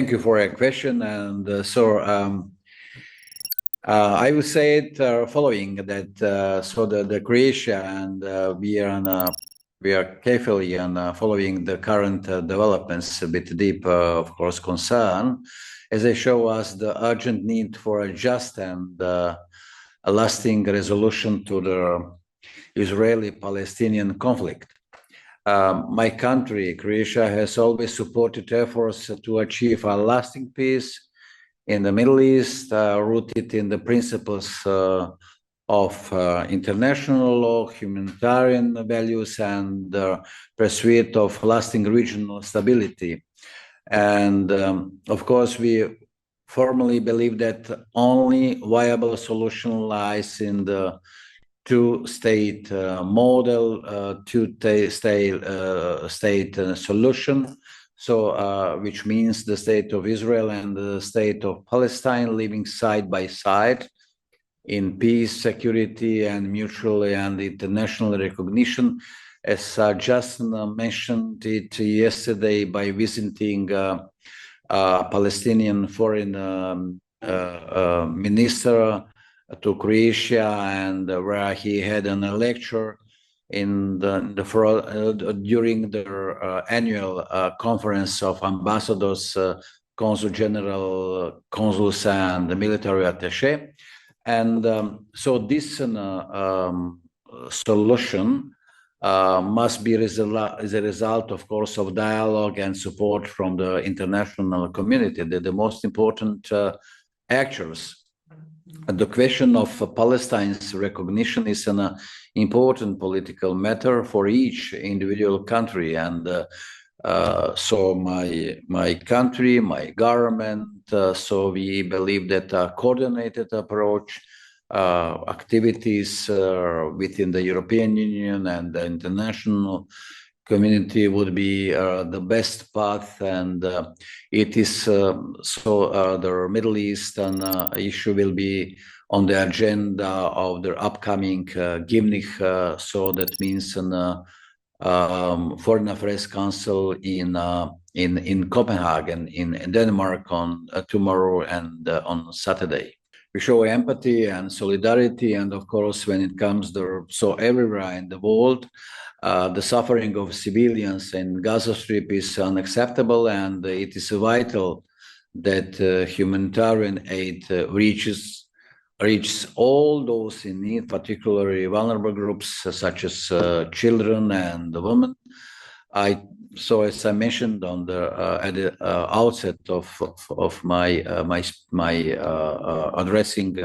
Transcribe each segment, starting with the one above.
Thank you for your question. And I will say it following that. The Croatia and we are carefully following the current developments with deep, of course, concern, as they show us the urgent need for a just and a lasting resolution to the Israeli-Palestinian conflict. My country, Croatia, has always supported efforts to achieve a lasting peace in the Middle East, rooted in the principles of international law, humanitarian values, and pursuit of lasting regional stability. And of course, we firmly believe that only viable solution lies in the two-state model, two-state solution. Which means the state of Israel and the state of Palestine living side by side in peace, security, and mutual and international recognition. As Justin mentioned it yesterday by visiting Palestinian foreign minister to Croatia, and where he had a lecture during the annual conference of ambassadors, consul general, consuls, and the military attaché. And so this solution must be as a result, of course, of dialogue and support from the international community, the most important actors. The question of Palestine's recognition is an important political matter for each individual country, and so my country, my government, so we believe that a coordinated approach, activities within the European Union and the international community would be the best path, and it is the Middle Eastern issue will be on the agenda of the upcoming Gymnich, so that means an Foreign Affairs Council in Copenhagen, in Denmark, on tomorrow and on Saturday. We show empathy and solidarity, and of course, when it comes everywhere in the world, the suffering of civilians in Gaza Strip is unacceptable, and it is vital that humanitarian aid reaches all those in need, particularly vulnerable groups such as children and women. As I mentioned at the outset of my addressing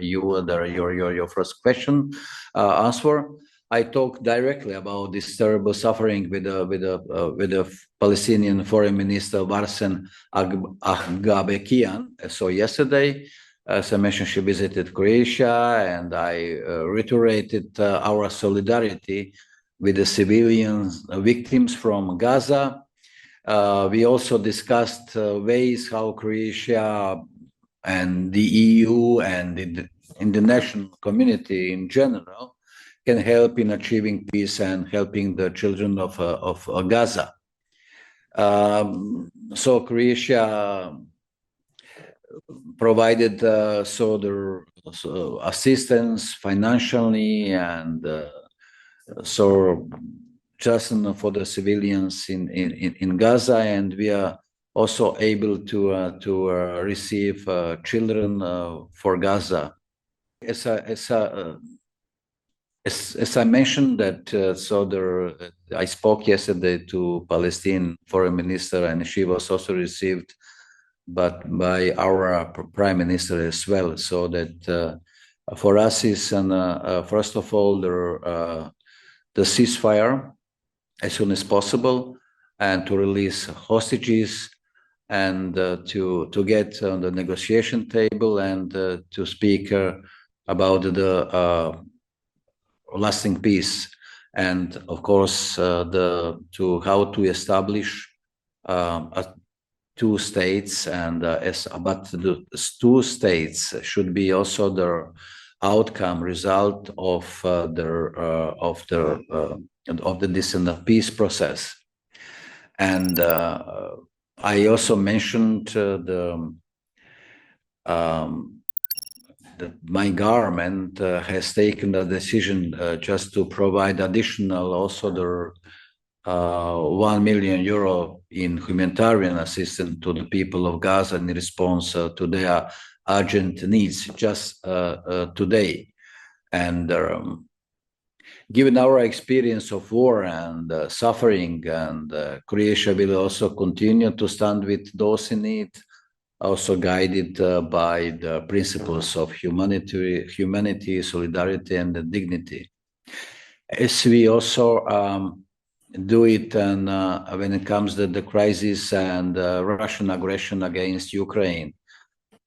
your first question answer, I talked directly about this terrible suffering with the Palestinian Foreign Minister Varsen Aghabekian. So yesterday, as I mentioned, she visited Croatia, and I reiterated our solidarity with the civilians, victims from Gaza. We also discussed ways how Croatia and the EU and the international community in general can help in achieving peace and helping the children of Gaza. So Croatia provided the assistance financially, and just for the civilians in Gaza, and we are also able to receive children for Gaza. As I mentioned that, I spoke yesterday to Palestinian foreign minister, and she was also received by our prime minister as well. So that for us is first of all the ceasefire as soon as possible, and to release hostages, and to get on the negotiation table, and to speak about the lasting peace, and of course how to establish two states, and but the two states should be also the outcome result of this peace process. And I also mentioned that my government has taken the decision just to provide additional also the 1 million euro in humanitarian assistance to the people of Gaza in response to their urgent needs just today. And given our experience of war and suffering, and Croatia will also continue to stand with those in need, also guided by the principles of humanity, solidarity, and dignity. As we also do it, and when it comes to the crisis and Russian aggression against Ukraine,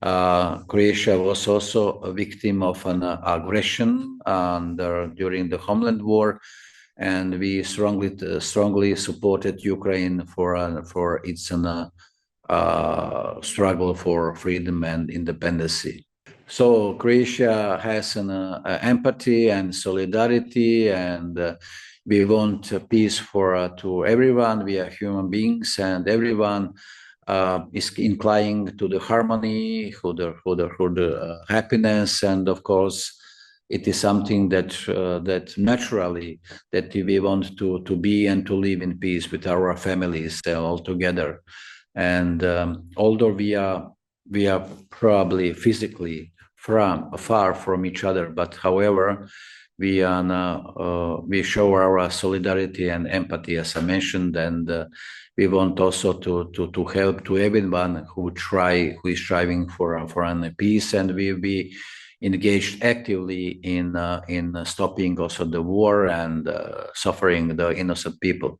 Croatia was also a victim of an aggression during the Homeland War, and we strongly supported Ukraine for its struggle for freedom and independence. So Croatia has an empathy and solidarity, and we want peace for to everyone. We are human beings, and everyone is inclined to the harmony, for the happiness, and of course, it is something that that naturally that we want to be and to live in peace with our families all together. And although we are probably physically far from each other, but however, we show our solidarity and empathy, as I mentioned, and we want also to help to everyone who is striving for peace, and we will be engaged actively in stopping also the war and suffering the innocent people.